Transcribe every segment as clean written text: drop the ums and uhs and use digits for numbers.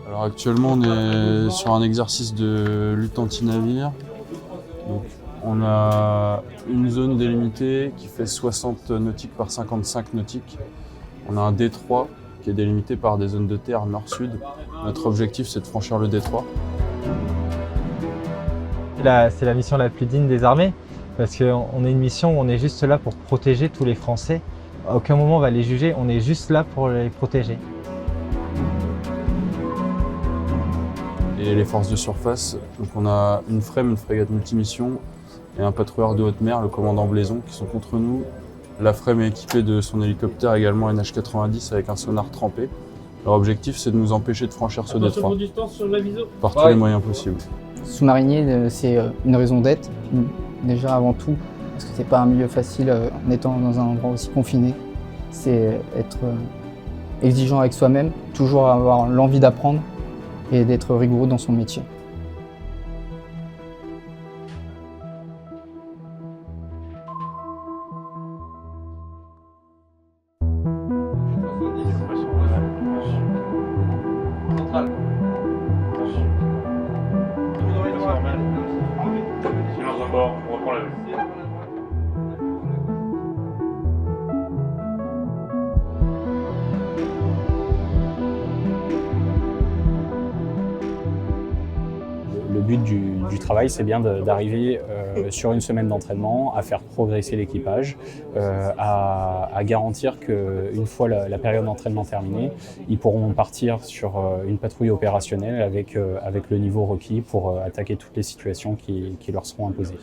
Alors actuellement on est sur un exercice de lutte anti-navire. Donc, on a une zone délimitée qui fait 60 nautiques par 55 nautiques. On a un détroit qui est délimité par des zones de terre nord-sud. Notre objectif c'est de franchir le détroit. C'est la mission la plus digne des armées parce qu'on est une mission où on est juste là pour protéger tous les Français. À aucun moment on va les juger, on est juste là pour les protéger. Et les forces de surface, donc on a une FREMM, une frégate multimission, et un patrouilleur de haute mer, le commandant Blaison, qui sont contre nous. La FREMM est équipée de son hélicoptère également NH90 avec un sonar trempé. Leur objectif c'est de nous empêcher de franchir ce détroit par tous les moyens possibles. Sous-marinier, c'est une raison d'être, déjà avant tout, parce que c'est pas un milieu facile en étant dans un endroit aussi confiné. C'est être exigeant avec soi-même, toujours avoir l'envie d'apprendre et d'être rigoureux dans son métier. Le but du travail, c'est bien d'arriver sur une semaine d'entraînement, à faire progresser l'équipage, à garantir qu'une fois la période d'entraînement terminée, ils pourront partir sur une patrouille opérationnelle avec le niveau requis pour attaquer toutes les situations qui leur seront imposées.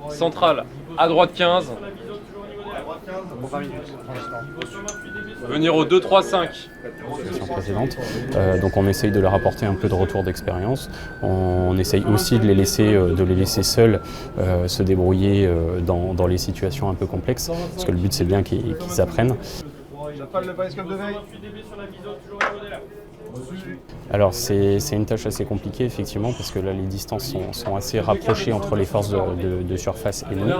Centrale, à droite 15. Venir au 2-3-5. Précédente. Donc on essaye de leur apporter un peu de retour d'expérience. On essaye aussi de les laisser seuls se débrouiller dans les situations un peu complexes, parce que le but c'est bien qu'ils apprennent. Alors c'est une tâche assez compliquée effectivement parce que là les distances sont assez rapprochées entre les forces de surface et nous.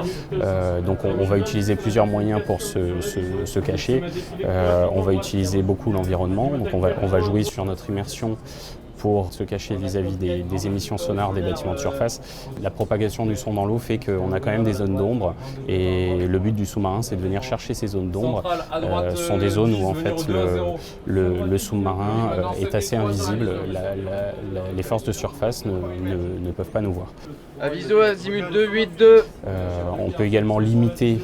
Donc on va utiliser plusieurs moyens pour se cacher. On va utiliser beaucoup l'environnement, donc on va jouer sur notre immersion pour se cacher vis-à-vis des émissions sonores des bâtiments de surface. La propagation du son dans l'eau fait qu'on a quand même des zones d'ombre et le but du sous-marin c'est de venir chercher ces zones d'ombre. Ce sont des zones où en fait le sous-marin est assez invisible, les forces de surface ne peuvent pas nous voir. Aviso azimut 282. On peut également limiter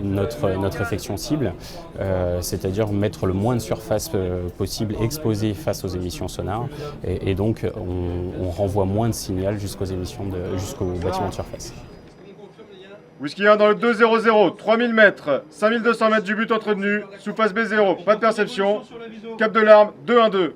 notre effection cible, c'est-à-dire mettre le moins de surface possible exposée face aux émissions sonores. Et donc on renvoie moins de signal jusqu'aux bâtiments de surface. Whisky 1 dans le 200, 3000 mètres, 5200 mètres du but entretenu, sous-face B0, pas de perception, cap de l'arme 212.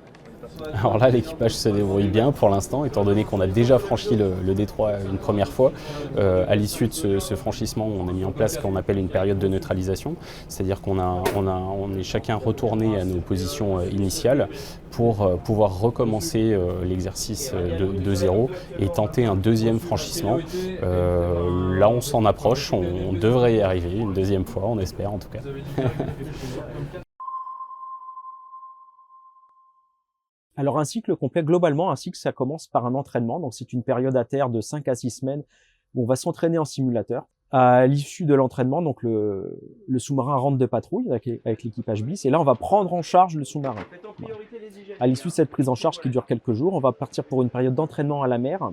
Alors là, l'équipage se débrouille bien pour l'instant, étant donné qu'on a déjà franchi le détroit une première fois. À l'issue de ce franchissement, on a mis en place ce qu'on appelle une période de neutralisation, c'est-à-dire qu'on est chacun retourné à nos positions initiales pour pouvoir recommencer l'exercice de zéro et tenter un deuxième franchissement. Là, on s'en approche, on devrait y arriver une deuxième fois, on espère en tout cas. Alors un cycle complet, globalement, un cycle ça commence par un entraînement, donc c'est une période à terre de 5 à 6 semaines où on va s'entraîner en simulateur. À l'issue de l'entraînement, donc le sous-marin rentre de patrouille avec l'équipage BIS et là on va prendre en charge le sous-marin. Voilà. À l'issue de cette prise en charge qui dure quelques jours, on va partir pour une période d'entraînement à la mer.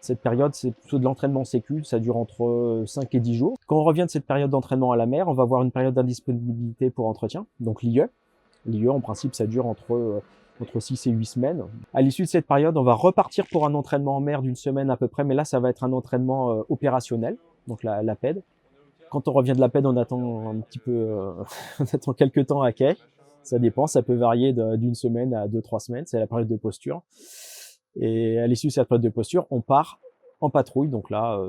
Cette période, c'est plutôt de l'entraînement sécu, ça dure entre 5 et 10 jours. Quand on revient de cette période d'entraînement à la mer, on va avoir une période d'indisponibilité pour entretien, donc l'IE. L'IE, en principe, ça dure entre 6 et 8 semaines. À l'issue de cette période, on va repartir pour un entraînement en mer d'une semaine à peu près, mais là, ça va être un entraînement opérationnel, donc la PED. Quand on revient de la PED, on attend un petit peu, on attend quelques temps à quai. Ça dépend, ça peut varier d'une semaine à 2-3 semaines, c'est la période de posture. Et à l'issue de cette période de posture, on part en patrouille, donc là,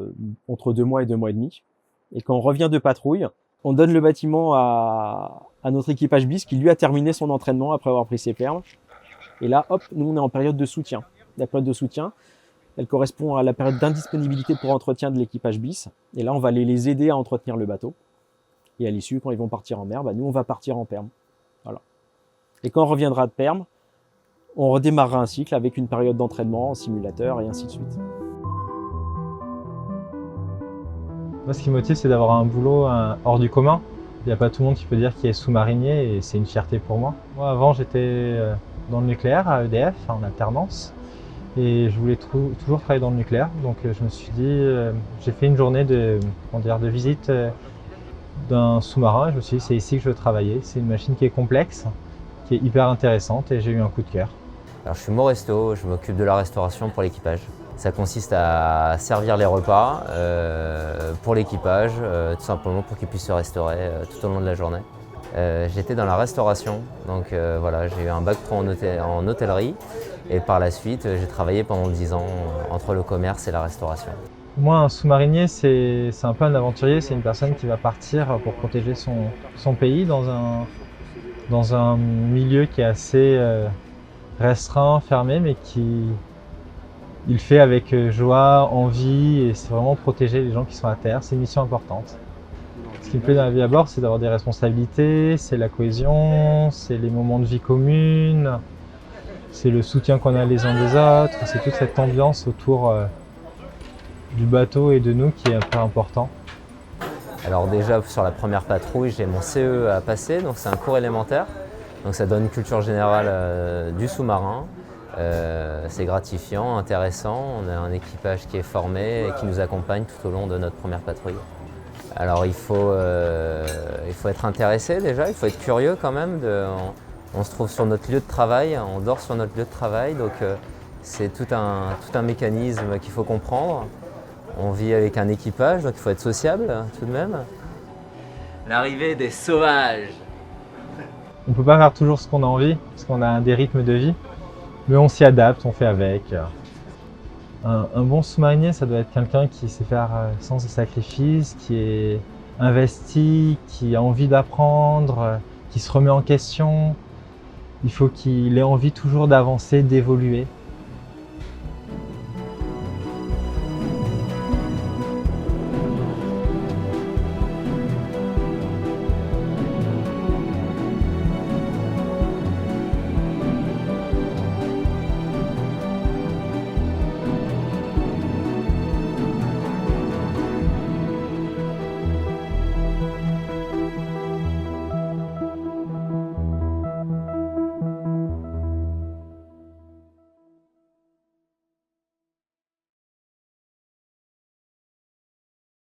entre 2 mois et 2 mois et demi. Et quand on revient de patrouille, on donne le bâtiment à notre équipage bis qui lui a terminé son entraînement après avoir pris ses perles. Et là, hop, nous on est en période de soutien. La période de soutien, elle correspond à la période d'indisponibilité pour entretien de l'équipage bis. Et là, on va les aider à entretenir le bateau. Et à l'issue, quand ils vont partir en mer, nous on va partir en perme. Voilà. Et quand on reviendra de perme, on redémarrera un cycle avec une période d'entraînement en simulateur et ainsi de suite. Moi, ce qui me motive, c'est d'avoir un boulot hors du commun. Il n'y a pas tout le monde qui peut dire qu'il est sous-marinier et c'est une fierté pour moi. Moi, avant, j'étais dans le nucléaire à EDF, en alternance. Et je voulais toujours travailler dans le nucléaire. Donc, je me suis dit, j'ai fait une journée de visite d'un sous-marin. Je me suis dit, c'est ici que je veux travailler. C'est une machine qui est complexe, qui est hyper intéressante et j'ai eu un coup de cœur. Alors, je suis Moresto, je m'occupe de la restauration pour l'équipage. Ça consiste à servir les repas pour l'équipage, tout simplement pour qu'ils puissent se restaurer tout au long de la journée. J'étais dans la restauration, donc voilà, j'ai eu un bac pro en hôtellerie et par la suite j'ai travaillé pendant 10 ans entre le commerce et la restauration. Moi, un sous-marinier, c'est un peu un aventurier, c'est une personne qui va partir pour protéger son pays dans un milieu qui est assez restreint, fermé, mais il le fait avec joie, envie, et c'est vraiment protéger les gens qui sont à terre. C'est une mission importante. Ce qui me plaît dans la vie à bord, c'est d'avoir des responsabilités, c'est la cohésion, c'est les moments de vie commune, c'est le soutien qu'on a les uns des autres, c'est toute cette ambiance autour du bateau et de nous qui est un peu important. Alors déjà sur la première patrouille, j'ai mon CE à passer, donc c'est un cours élémentaire. Donc ça donne une culture générale du sous-marin. C'est gratifiant, intéressant. On a un équipage qui est formé et qui nous accompagne tout au long de notre première patrouille. Alors il faut être intéressé déjà, il faut être curieux quand même. On se trouve sur notre lieu de travail, on dort sur notre lieu de travail, donc c'est tout un mécanisme qu'il faut comprendre. On vit avec un équipage, donc il faut être sociable tout de même. L'arrivée des sauvages. On ne peut pas faire toujours ce qu'on a envie, parce qu'on a des rythmes de vie, mais on s'y adapte, on fait avec. Un bon sous-marinier, ça doit être quelqu'un qui sait faire sens des sacrifices, qui est investi, qui a envie d'apprendre, qui se remet en question. Il faut qu'il ait envie toujours d'avancer, d'évoluer.